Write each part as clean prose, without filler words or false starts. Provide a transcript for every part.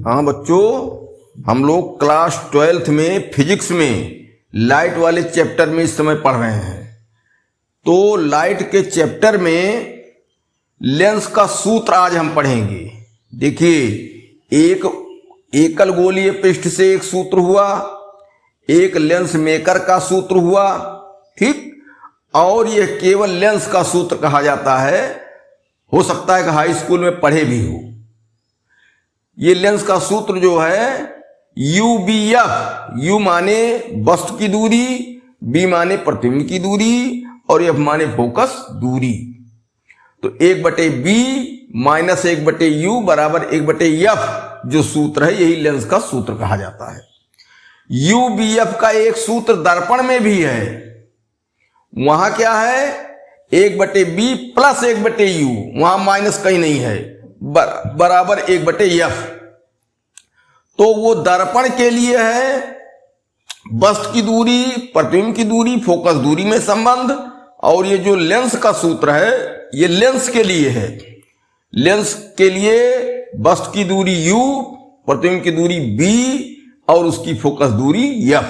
हाँ बच्चों, हम लोग क्लास 12th में फिजिक्स में लाइट वाले चैप्टर में इस समय पढ़ रहे हैं। तो लाइट के चैप्टर में लेंस का सूत्र आज हम पढ़ेंगे। देखिए, एक एकल गोलीय पृष्ठ से एक सूत्र हुआ, एक लेंस मेकर का सूत्र हुआ, ठीक, और यह केवल लेंस का सूत्र कहा जाता है। हो सकता है कि हाई स्कूल में पढ़े भी हो। ये लेंस का सूत्र जो है UBF, यू माने वस्तु की दूरी, बी माने प्रतिबिंब की दूरी और एफ माने फोकस दूरी। तो 1/b माइनस 1/u बराबर 1/f जो सूत्र है, यही लेंस का सूत्र कहा जाता है। UBF का एक सूत्र दर्पण में भी है। वहां क्या है, 1/b प्लस 1/u, वहां माइनस कहीं नहीं है, बराबर 1/f। तो वो दर्पण के लिए है वस्तु की दूरी, प्रतिबिंब की दूरी, फोकस दूरी में संबंध, और ये जो लेंस का सूत्र है ये लेंस के लिए है। लेंस के लिए वस्तु की दूरी u, प्रतिबिंब की दूरी b और उसकी फोकस दूरी f।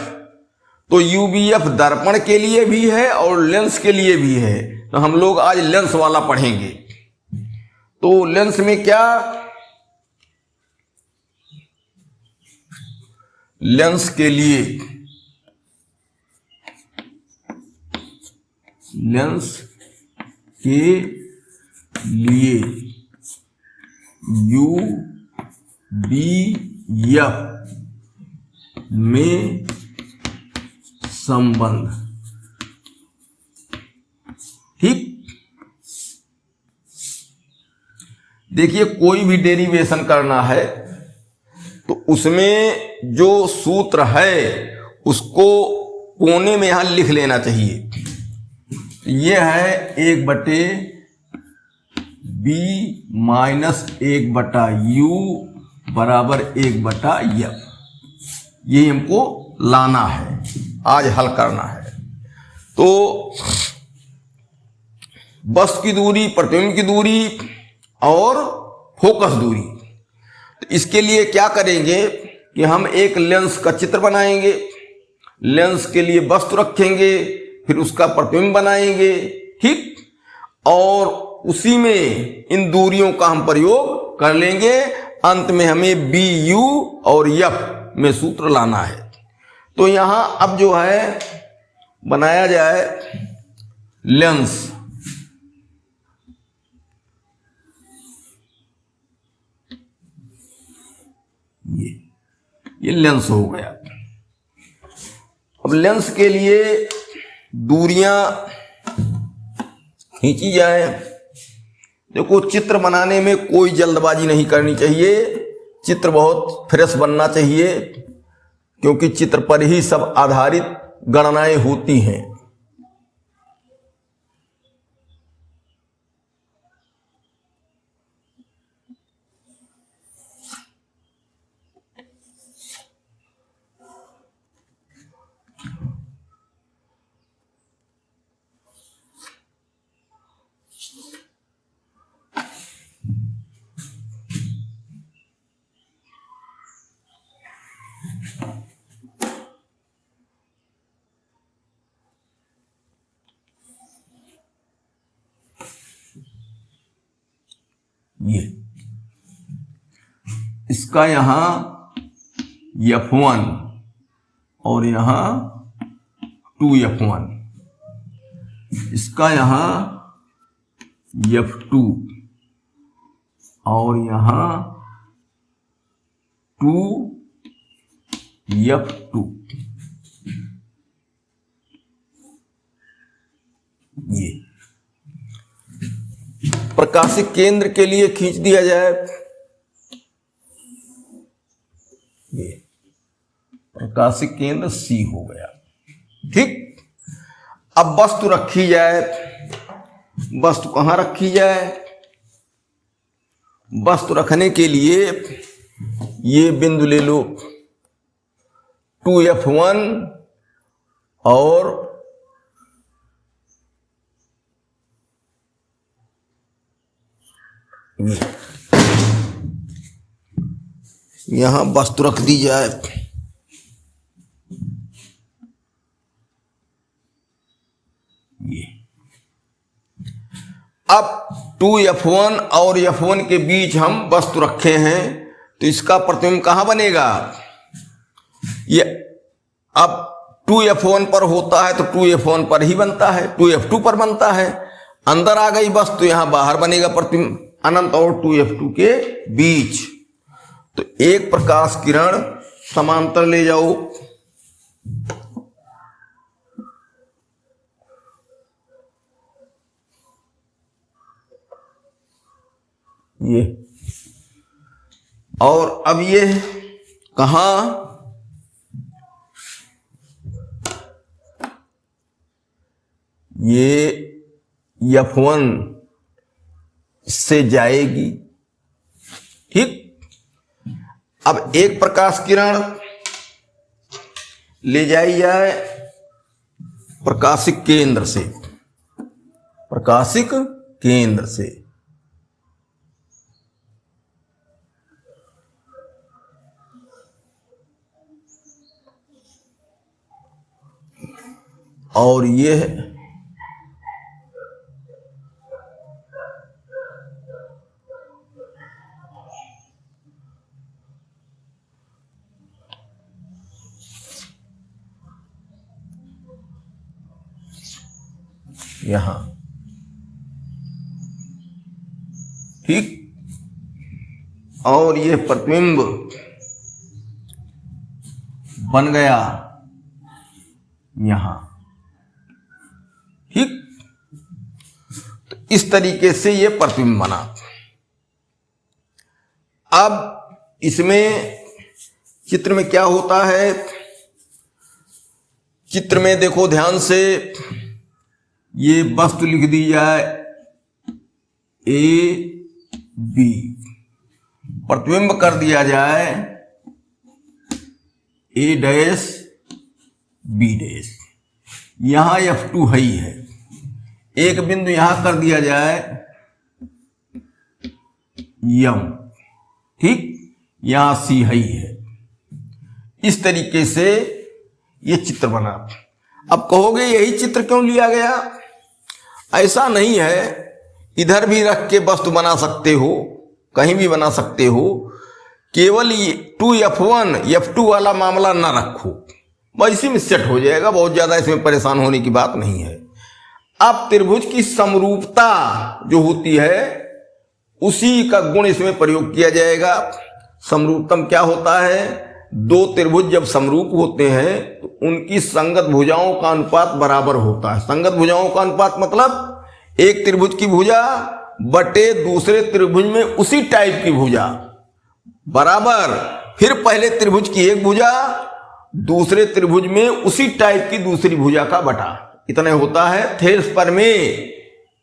तो UBF दर्पण के लिए भी है और लेंस के लिए भी है। तो हम लोग आज लेंस वाला पढ़ेंगे। तो लेंस में क्या, लेंस के लिए, लेंस के लिए UBF में संबंध, ठीक। देखिए, कोई भी डेरिवेशन करना है तो उसमें जो सूत्र है उसको कोने में यहां लिख लेना चाहिए। यह है 1/b माइनस 1/u बराबर 1/f। ये हमको लाना है, आज हल करना है। तो वस्तु की दूरी, प्रतिबिंब की दूरी और फोकस दूरी। तो इसके लिए क्या करेंगे कि हम एक लेंस का चित्र बनाएंगे, लेंस के लिए वस्तु रखेंगे, फिर उसका प्रतिबिंब बनाएंगे, ठीक, और उसी में इन दूरियों का हम प्रयोग कर लेंगे। अंत में हमें BU और F में सूत्र लाना है। तो यहां अब जो है बनाया जाए लेंस। ये लेंस हो गया। अब लेंस के लिए दूरियां खींची जाए। देखो, चित्र बनाने में कोई जल्दबाजी नहीं करनी चाहिए। चित्र बहुत फ्रेश बनना चाहिए, क्योंकि चित्र पर ही सब आधारित गणनाएं होती हैं। ये इसका यहां F1 और यहां 2F1, इसका यहां F2 और यहां 2F2। ये प्रकाशिक केंद्र के लिए खींच दिया जाए। ये प्रकाशिक केंद्र C हो गया, ठीक। अब वस्तु रखी जाए। वस्तु कहां रखी जाए? वस्तु रखने के लिए ये बिंदु ले लो, 2F1 और यहां वस्तु रख दी जाए। ये अब 2F1 और F1 के बीच हम वस्तु रखे हैं, तो इसका प्रतिबिंब कहां बनेगा? ये अब 2F1 पर होता है तो 2F1 पर ही बनता है, 2F2 पर बनता है। अंदर आ गई बस तो यहां बाहर बनेगा प्रतिबिंब अनंत और 2F2 के बीच। तो एक प्रकाश किरण समांतर ले जाओ, ये, और अब ये कहां? ये F1 से जाएगी, ठीक। अब एक प्रकाश किरण ले जाई जाए प्रकाशिक केंद्र से, प्रकाशिक केंद्र से, और ये यहां, ठीक। और ये प्रतिबिंब बन गया यहां, ठीक। तो इस तरीके से ये प्रतिबिंब बना। अब इसमें चित्र में क्या होता है? चित्र में देखो ध्यान से, ये वस्तु लिख दी जाए ए बी, प्रतिबिंब कर दिया जाए ए डैश बी डैश, यहां F2 है ही है, एक बिंदु यहां कर दिया जाए यम, ठीक, यहां C है ही है। इस तरीके से ये चित्र बना। अब कहोगे यही चित्र क्यों लिया गया? ऐसा नहीं है, इधर भी रख के वस्तु बना सकते हो, कहीं भी बना सकते हो, केवल 2F1 F2 वाला मामला ना रखो, बस इसी में सेट हो जाएगा, बहुत ज्यादा इसमें परेशान होने की बात नहीं है। अब त्रिभुज की समरूपता जो होती है उसी का गुण इसमें प्रयोग किया जाएगा। समरूपतम क्या होता है? दो त्रिभुज जब समरूप होते हैं तो उनकी संगत भुजाओं का अनुपात बराबर होता है। संगत भुजाओं का अनुपात मतलब एक त्रिभुज की भुजा बटे दूसरे त्रिभुज में उसी टाइप की भुजा बराबर, फिर पहले त्रिभुज की एक भुजा दूसरे त्रिभुज में उसी टाइप की दूसरी भुजा का बटा, इतना होता है। थेल्स प्रमेय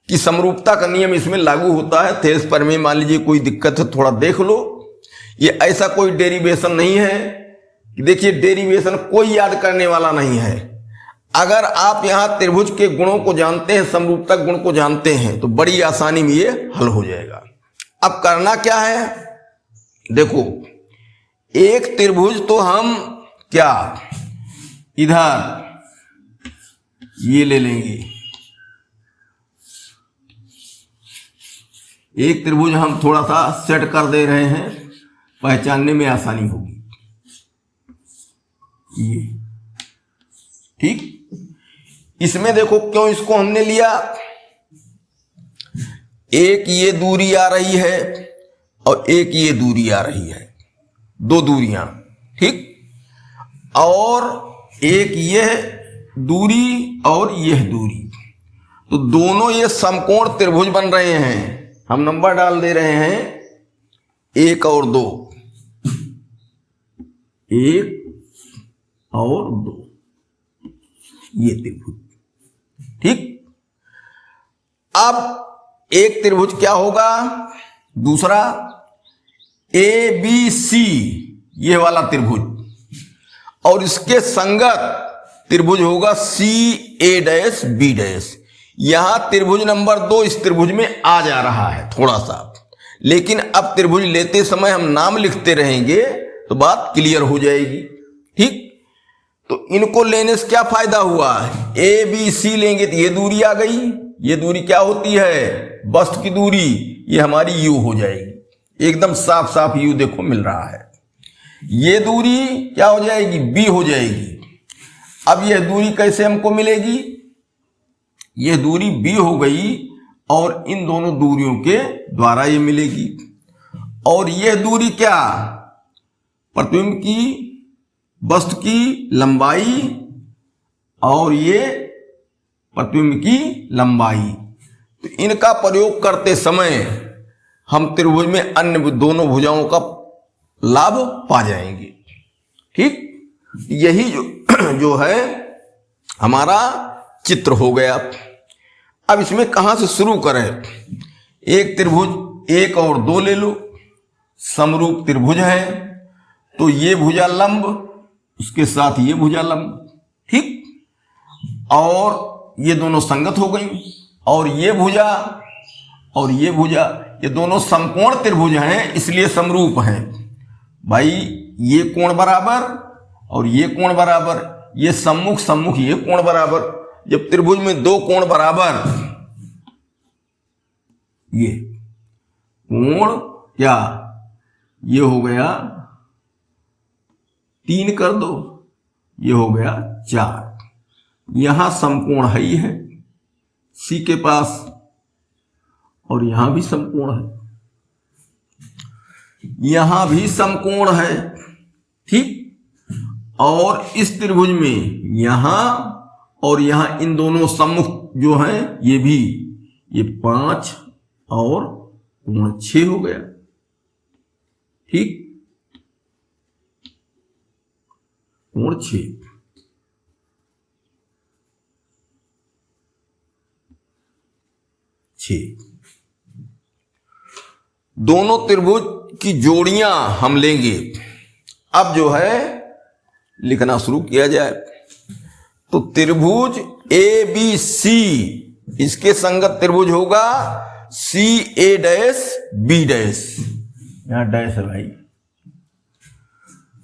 की समरूपता का नियम इसमें लागू होता है। थेल्स प्रमेय मान लीजिए कोई दिक्कत है थोड़ा देख लो, ये ऐसा कोई डेरिवेशन नहीं है कि देखिए डेरिवेशन कोई याद करने वाला नहीं है। अगर आप यहां त्रिभुज के गुणों को जानते हैं, समरूपता गुण को जानते हैं, तो बड़ी आसानी में ये हल हो जाएगा। अब करना क्या है? देखो एक त्रिभुज तो हम क्या इधर ये ले लेंगे, एक त्रिभुज हम थोड़ा सा सेट कर दे रहे हैं, पहचानने में आसानी होगी। ये ठीक, इसमें देखो क्यों इसको हमने लिया, एक ये दूरी आ रही है और एक ये दूरी आ रही है, दो दूरियां, ठीक, और एक यह दूरी और यह दूरी, तो दोनों ये समकोण त्रिभुज बन रहे हैं। हम नंबर डाल दे रहे हैं 1 और 2, 1 और 2, ये त्रिभुज, ठीक। अब एक त्रिभुज क्या होगा, दूसरा ABC, ये वाला त्रिभुज, और इसके संगत त्रिभुज होगा CA'B'। यहां त्रिभुज नंबर 2 इस त्रिभुज में आ जा रहा है थोड़ा सा, लेकिन अब त्रिभुज लेते समय हम नाम लिखते रहेंगे तो बात क्लियर हो जाएगी। ठीक, तो इनको लेने से क्या फायदा हुआ, ए बी सी लेंगे तो ये दूरी आ गई, ये दूरी क्या होती है, बस्ट की दूरी, ये हमारी यू हो जाएगी। एकदम साफ साफ यू देखो मिल रहा है। ये दूरी क्या हो जाएगी, बी हो जाएगी। अब यह दूरी कैसे हमको मिलेगी, यह दूरी बी हो गई और इन दोनों दूरियों के द्वारा ये मिलेगी। और यह दूरी क्या, प्रतिबिंब की वस्तु की लंबाई और ये प्रतिबिंब की लंबाई। तो इनका प्रयोग करते समय हम त्रिभुज में अन्य दोनों भुजाओं का लाभ पा जाएंगे। ठीक, यही जो है हमारा चित्र हो गया। अब इसमें कहां से शुरू करें, एक त्रिभुज 1 और 2 ले लो, समरूप त्रिभुज है, तो ये भुजा लंब, उसके साथ ये भुजा लंब। ठीक, और ये दोनों संगत हो गई, और ये भुजा और ये भुजा, ये दोनों समकोण त्रिभुज हैं, इसलिए समरूप हैं। भाई ये कोण बराबर और ये कोण बराबर, ये सम्मुख सम्मुख ये कोण बराबर। जब त्रिभुज में दो कोण बराबर, ये कोण क्या, ये हो गया 3 कर दो, ये हो गया 4। यहां समकोण है ही है सी के पास, और यहां भी समकोण है, यहां भी समकोण है। ठीक, और इस त्रिभुज में यहां और यहां इन दोनों सम्मुख जो हैं ये भी, ये 5 और कोण 6 हो गया। ठीक, कोण 6। दोनों त्रिभुज की जोड़ियां हम लेंगे। अब जो है लिखना शुरू किया जाए, तो त्रिभुज ए बी सी, इसके संगत त्रिभुज होगा सी ए डैश बी डैश, यहां डैश है भाई।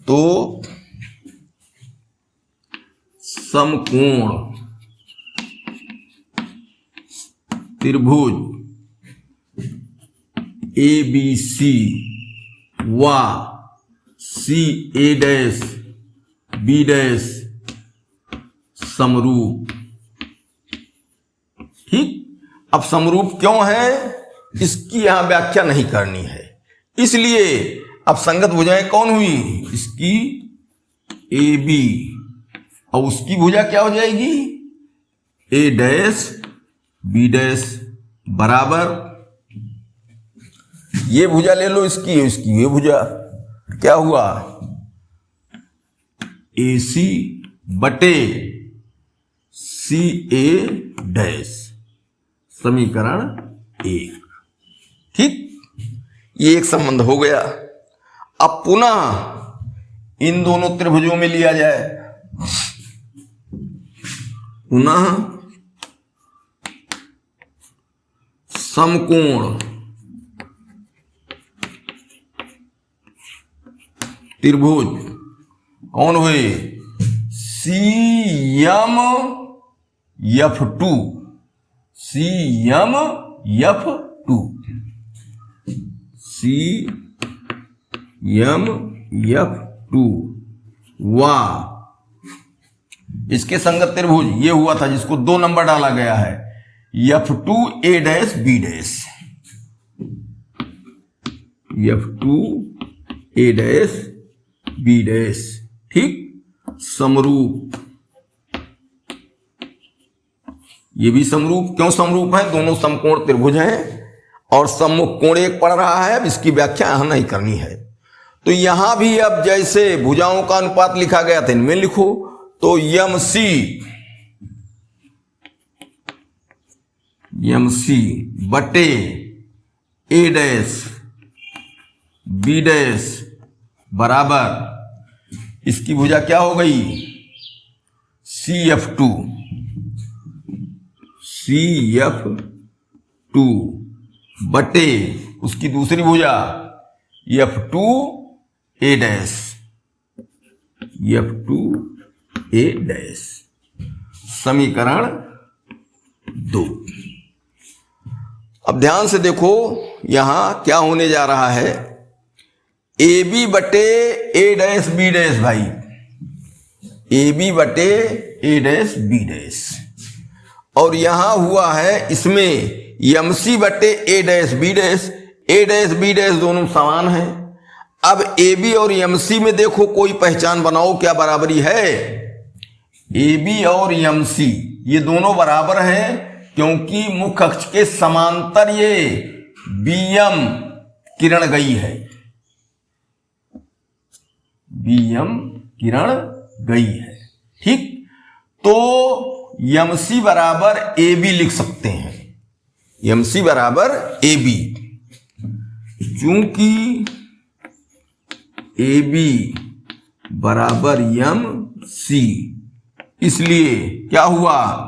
तो समकोण त्रिभुज ए बी सी व सी ए डैश बी डैश समरूप। ठीक, अब समरूप क्यों है इसकी यहां व्याख्या नहीं करनी है, इसलिए अब संगत भुजाएं कौन हुई, इसकी ए बी, और उसकी भुजा क्या हो जाएगी, ए डैश बी डैश बराबर, ये भुजा ले लो इसकी, इसकी ये भुजा, क्या हुआ, ए सी बटे सी ए डैश, समीकरण 1। ठीक, ये एक संबंध हो गया। अब पुनः इन दोनों त्रिभुजों में लिया जाए, पुनः समकोण त्रिभुज कौन हुए, C M F 2, C M F 2, C M F 2 वा, इसके संगत त्रिभुज ये हुआ था जिसको 2 नंबर डाला गया है, F2 A dash B dash, F2 A dash B dash. ठीक, समरूप, ये भी समरूप, क्यों समरूप है, दोनों समकोण त्रिभुज हैं और सम्मुख कोण एक पड़ रहा है, अब इसकी व्याख्या यहां नहीं करनी है। तो यहां भी अब जैसे भुजाओं का अनुपात लिखा गया था इनमें लिखो, तो एम सी बटे ए डैश बी डैश बराबर, इसकी भुजा क्या हो गई, CF2, CF2 बटे उसकी दूसरी भुजा F2 A dash, F2A dash. समीकरण 2। अब ध्यान से देखो यहां क्या होने जा रहा है, ए बी बटे ए डैश बी डैश भाई, ए बी बटे ए डैश बी डैश, और यहां हुआ है इसमें एम सी बटे A dash B dash. A dash B dash दोनों समान हैं। अब ए बी और एम सी में देखो कोई पहचान बनाओ, क्या बराबरी है? ए बी और एम सी ये दोनों बराबर हैं, क्योंकि मुख्य अक्ष के समांतर ये बीएम किरण गई है, बीएम किरण गई है। ठीक, तो एम सी बराबर ए बी लिख सकते हैं, एम सी बराबर ए बी। चूंकि ए बी बराबर एम सी, इसलिए क्या हुआ,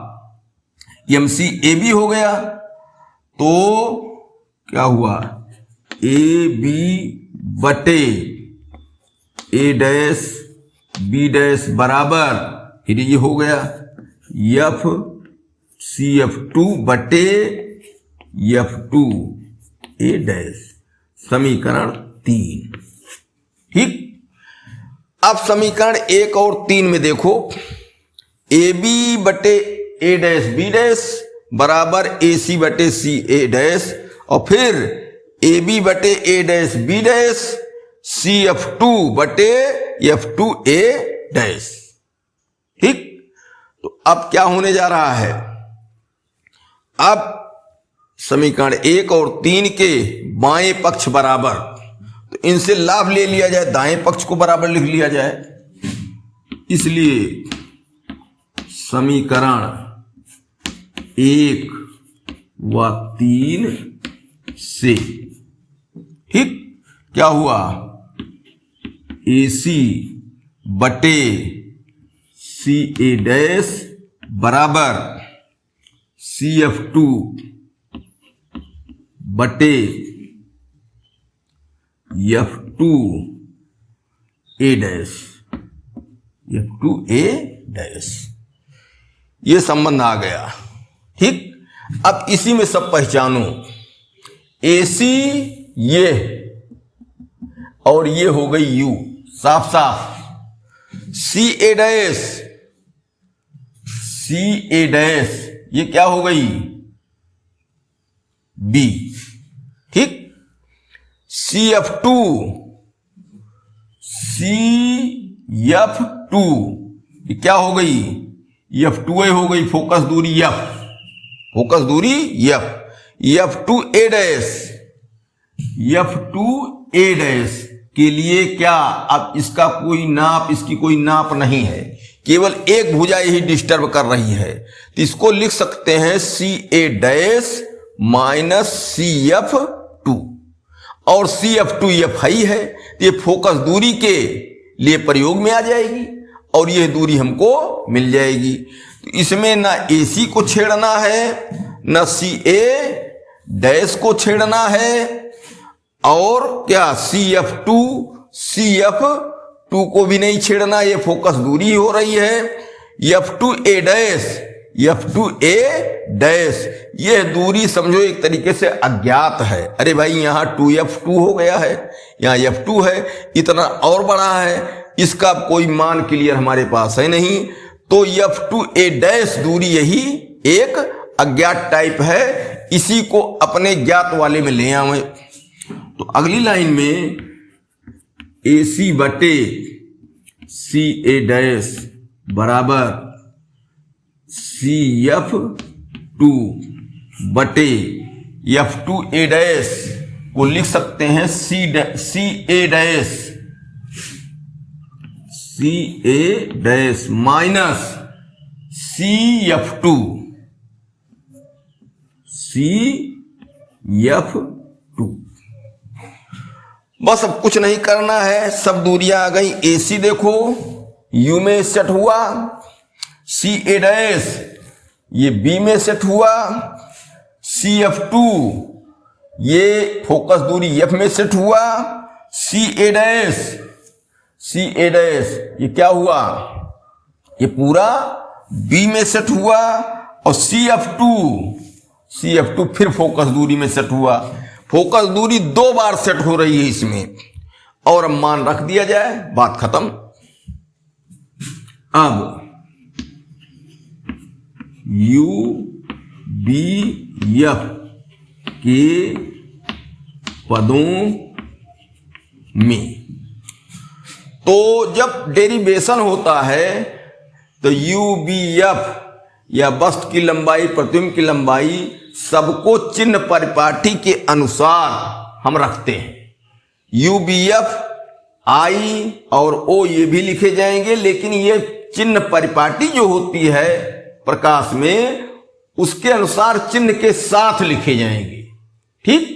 एम सी ए बी हो गया। तो क्या हुआ, ए बी बटे ए डैश बी डैश बराबर, फिर ये हो गया एफ सी एफ टू बटे एफ टू ए डैश। समीकरण 3। ठीक, अब समीकरण 1 और 3 में देखो, ए बी बटे ए डैश बी डैश बराबर ए सी बटे सी ए डैश, और फिर ए बी बटे A dash B dash C F two बटे एफ टू ए डैश। ठीक, तो अब क्या होने जा रहा है, अब समीकरण 1 और 3 के बाएं पक्ष बराबर, तो इनसे लाभ ले लिया जाए, दाएं पक्ष को बराबर लिख लिया जाए। इसलिए समीकरण 1 व 3 से, ठीक, क्या हुआ, ए सी बटे सी ए डैश बराबर सी एफ टू बटे F two A dash, F two A dash, ये संबंध आ गया। ठीक, अब इसी में सब पहचानो, ए सी ये और ये हो गई यू, साफ साफ। सी A dash, C A dash ये क्या हो गई, बी। ठीक, C F two, C F two ये क्या हो गई, एफ टू ए हो गई, फोकस दूरी एफ, फोकस दूरी F. F two A dash, F two A dash के लिए क्या, अब इसका कोई नाप, इसकी कोई नाप नहीं है, केवल एक भुजा यही डिस्टर्ब कर रही है, तो इसको लिख सकते हैं C A dash minus C F two, और सी एफ टू एफ ही है, तो ये फोकस दूरी के लिए प्रयोग में आ जाएगी और ये दूरी हमको मिल जाएगी। तो इसमें ना ए सी को छेड़ना है, ना सी ए डैश को छेड़ना है, और क्या सी एफ टू को भी नहीं छेड़ना, ये फोकस दूरी हो रही है। F two A dash, F two A dash ये दूरी समझो एक तरीके से अज्ञात है। अरे भाई यहाँ 2F2 हो गया है, यहाँ F2 है, इतना और बड़ा है, इसका कोई मान क्लियर हमारे पास है नहीं, तो F2A डैश दूरी यही एक अज्ञात टाइप है, इसी को अपने ज्ञात वाले में ले आवे। तो अगली लाइन में AC बटे CA डैश बराबर CF2 बटे F2A डैश को लिख सकते हैं CA डैश माइनस CF2 बस अब कुछ नहीं करना है, सब दूरियां आ गई। AC देखो U में सेट हुआ, CA डैश ये B में सेट हुआ, CF2 ये फोकस दूरी F में सेट हुआ, CA dash C A dash, ये क्या हुआ, ये पूरा बी में सेट हुआ, और सी एफ टू फिर फोकस दूरी में सेट हुआ। फोकस दूरी 2 बार सेट हो रही है इसमें, और अब मान रख दिया जाए, बात खत्म। अब यू बी एफ के पदों में, तो जब डेरिवेशन होता है तो यू बी एफ या वस्तु की लंबाई, प्रतिबिंब की लंबाई, सबको चिन्ह परिपाटी के अनुसार हम रखते हैं। यू बी एफ, आई और ओ ये भी लिखे जाएंगे, लेकिन ये चिन्ह परिपाटी जो होती है प्रकाश में, उसके अनुसार चिन्ह के साथ लिखे जाएंगे। ठीक,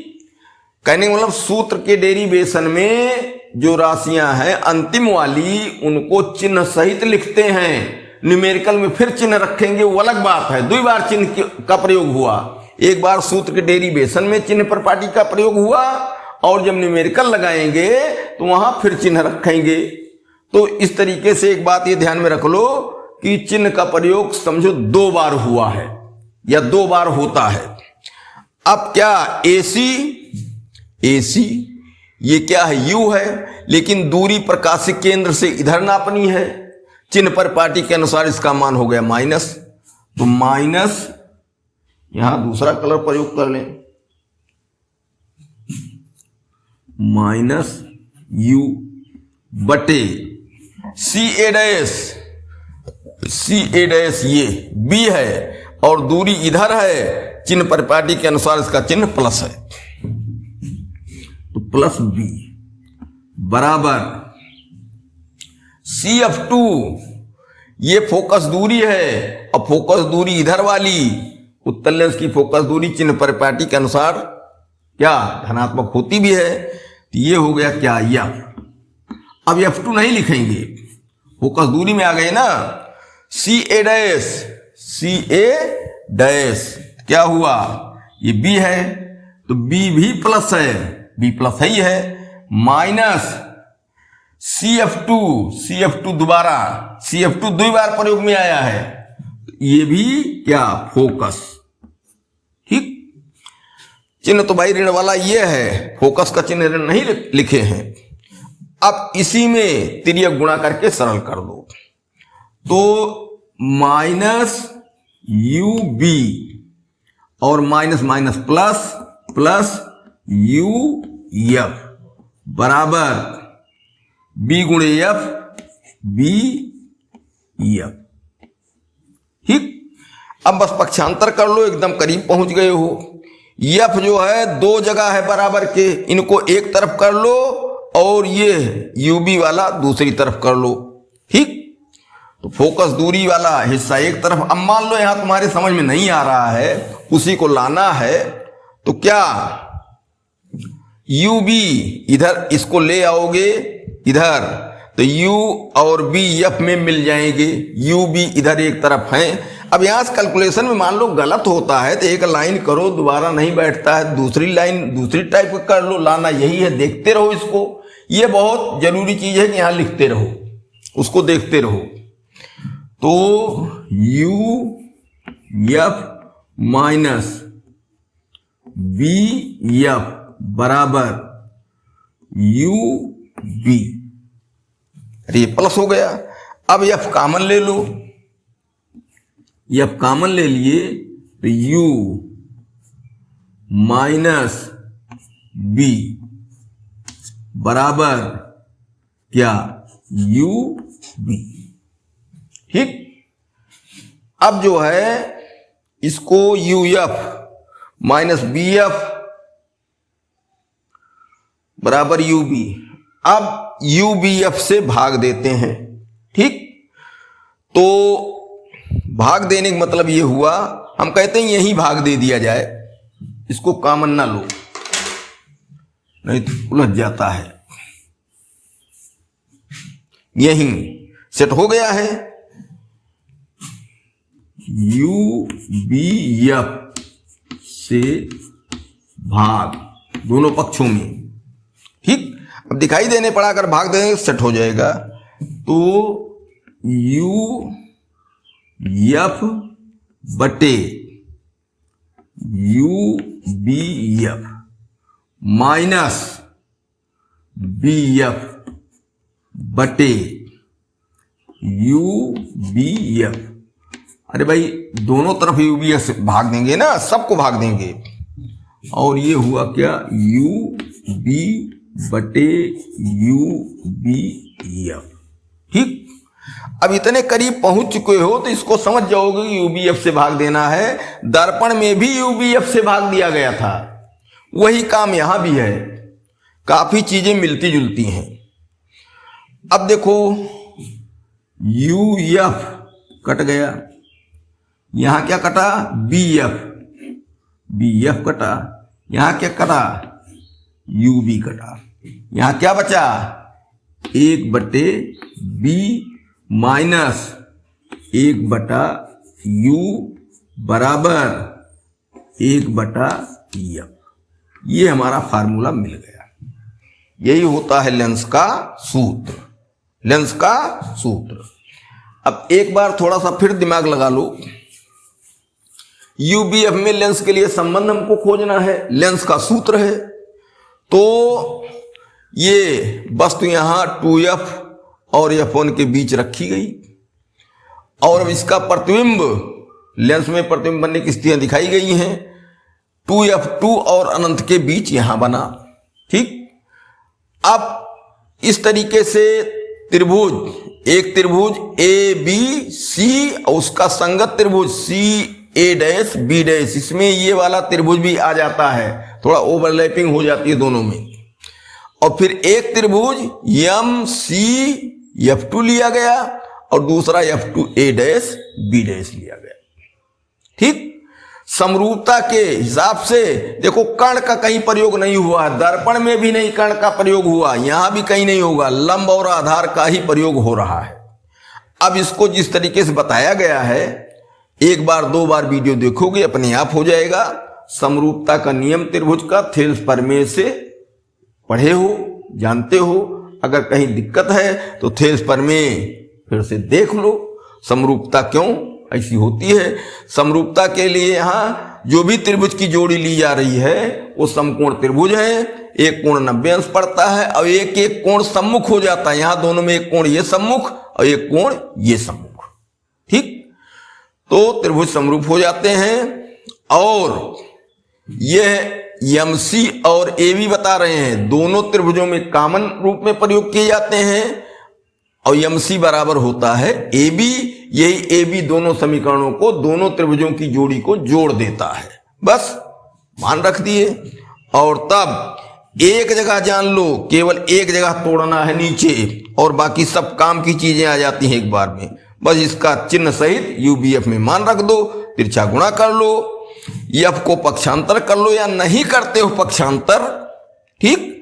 कहने का मतलब सूत्र के डेरिवेशन में जो राशियां हैं अंतिम वाली, उनको चिन्ह सहित लिखते हैं। न्यूमेरिकल में फिर चिन्ह रखेंगे, वो अलग बात है। 2 बार चिन्ह का प्रयोग हुआ, एक बार सूत्र के डेरिवेशन में चिन्ह परिपाटी का प्रयोग हुआ, और जब न्यूमेरिकल लगाएंगे तो वहां फिर चिन्ह रखेंगे। तो इस तरीके से एक बात ये ध्यान में रख लो कि चिन्ह का प्रयोग समझो 2 बार हुआ है या 2 बार होता है। अब क्या एसी ये क्या है, यू है, लेकिन दूरी प्रकाशिक केंद्र से इधर नापनी है। चिन्ह परिपाटी के अनुसार इसका मान हो गया माइनस, तो माइनस, यहां दूसरा कलर प्रयोग कर लें, माइनस यू बटे सी ए डैश, ये बी है और दूरी इधर है, चिन्ह परिपाटी के अनुसार इसका चिन्ह प्लस है, तो प्लस बी बराबर सी एफ टू, ये फोकस दूरी है, और फोकस दूरी इधर वाली उत्तल लेंस की फोकस दूरी चिन्ह परिपाटी के अनुसार क्या धनात्मक होती भी है, तो ये हो गया क्या एफ। अब F2 नहीं लिखेंगे, फोकस दूरी में आ गए ना। सी ए डैश क्या हुआ, ये B है तो B भी प्लस है, B प्लस ही है, माइनस CF2 दोबारा, CF2 2 बार प्रयोग में आया है, ये भी क्या फोकस। ठीक, चिन्ह तो भाई ऋण वाला ये है, फोकस का चिन्ह ऋण नहीं लिखे हैं। अब इसी में तिर्यक गुणा करके सरल कर दो, तो माइनस यू बी और minus minus plus plus U F बराबर बी गुणे एफ बी एफ। ठीक, अब बस पक्षांतर कर लो, एकदम करीब पहुंच गए हो। एफ जो है 2 जगह है बराबर के, इनको एक तरफ कर लो और ये यूबी वाला दूसरी तरफ कर लो। ठीक, तो फोकस दूरी वाला हिस्सा एक तरफ। अब मान लो यहां तुम्हारे समझ में नहीं आ रहा है, उसी को लाना है, तो क्या यू बी इधर इसको ले आओगे इधर, तो यू और बी एफ में मिल जाएंगे, यू बी इधर एक तरफ हैं। अब यहां से कैलकुलेशन में मान लो गलत होता है तो एक लाइन करो, दोबारा नहीं बैठता है, दूसरी लाइन दूसरी टाइप का कर लो। लाना यही है, देखते रहो इसको, ये बहुत जरूरी चीज है कि यहां लिखते रहो, उसको देखते रहो। तो U F minus B F बराबर यू बी, अरे ये प्लस हो गया। अब एफ कॉमन ले लो, एफ कॉमन ले लिए तो यू माइनस बी बराबर क्या यू बी। ठीक, अब जो है इसको U F minus B F बराबर यू बी, अब यू बी एफ से भाग देते हैं। ठीक, तो भाग देने का मतलब ये हुआ, हम कहते हैं यही भाग दे दिया जाए, इसको कॉमन ना लो नहीं तो उलझ जाता है। यही सेट हो गया है, यू बी एफ से भाग दोनों पक्षों में। ठीक, अब दिखाई देने पड़ा, अगर भाग देंगे सेट हो जाएगा। तो यू एफ बटे U B F minus B F बटे यू बी एफ। अरे भाई दोनों तरफ यू बी एफ से भाग देंगे ना, सबको भाग देंगे। और ये हुआ क्या, यू बी बटे यू बी एफ। ठीक, अब इतने करीब पहुंच चुके हो तो इसको समझ जाओगे कि यूबीएफ से भाग देना है। दर्पण में भी यूबीएफ से भाग दिया गया था, वही काम यहां भी है, काफी चीजें मिलती जुलती हैं। अब देखो यू एफ कट गया, यहां क्या कटा, बी एफ कटा, यहां क्या कटा, यू बी कटा, यहां क्या बचा, 1 बटे बी माइनस 1 बटा यू बराबर 1 बटा एफ। ये हमारा फार्मूला मिल गया। यही होता है लेंस का सूत्र, लेंस का सूत्र। अब एक बार थोड़ा सा फिर दिमाग लगा लो। यूबीएफ में लेंस के लिए संबंध हमको खोजना है, लेंस का सूत्र है। तो ये वस्तु यहां 2f और f1 के बीच रखी गई, और अब इसका प्रतिबिंब, लेंस में प्रतिबिंब बनने की स्थितियां दिखाई गई हैं, 2f2 और अनंत के बीच यहां बना। ठीक, अब इस तरीके से त्रिभुज, एक त्रिभुज ए बी सी और उसका संगत त्रिभुज सी ए डैश बी डैश, इसमें ये वाला त्रिभुज भी आ जाता है, थोड़ा ओवरलैपिंग हो जाती है दोनों में। और फिर एक त्रिभुज एम सी F2 लिया गया और दूसरा F2 A dash B dash लिया गया। ठीक, समरूपता के हिसाब से देखो कर्ण का कहीं प्रयोग नहीं हुआ, दर्पण में भी नहीं कर्ण का प्रयोग हुआ, यहां भी कहीं नहीं होगा, लंब और आधार का ही प्रयोग हो रहा है। अब इसको जिस तरीके से बताया गया है, एक बार 2 बार वीडियो देखोगे अपने आप हो जाएगा। समरूपता का नियम त्रिभुज का थेल्स प्रमेय से पढ़े हो, जानते हो। अगर कहीं दिक्कत है तो थेल्स प्रमेय फिर से देख लो, समरूपता क्यों ऐसी होती है। समरूपता के लिए यहाँ जो भी त्रिभुज की जोड़ी ली जा रही है वो समकोण त्रिभुज है, एक कोण 90 अंश पड़ता है और एक एक कोण सम्मुख हो जाता है, यहां दोनों में एक कोण ये सम्मुख और एक कोण ये सम्मुख। ठीक, तो त्रिभुज समरूप हो जाते हैं। और यह एमसी और एबी बता रहे हैं, दोनों त्रिभुजों में कॉमन रूप में प्रयोग किए जाते हैं, और एमसी बराबर होता है एबी। यही एबी दोनों समीकरणों को, दोनों त्रिभुजों की जोड़ी को जोड़ देता है, बस मान रख दिए। और तब एक जगह जान लो, केवल एक जगह तोड़ना है नीचे, और बाकी सब काम की चीजें आ जाती हैं एक बार में। बस इसका चिन्ह सहित यूबीएफ में मान रख दो, तिरछा गुणा कर लो, एफ को पक्षांतर कर लो, या नहीं करते हो पक्षांतर, ठीक,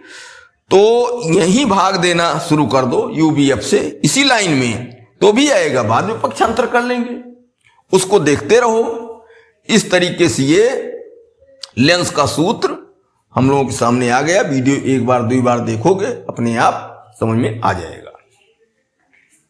तो यही भाग देना शुरू कर दो यूबीएफ से इसी लाइन में, तो भी आएगा, बाद में पक्षांतर कर लेंगे, उसको देखते रहो। इस तरीके से ये लेंस का सूत्र हम लोगों के सामने आ गया। वीडियो एक बार 2 बार देखोगे अपने आप समझ में आ जाएगा।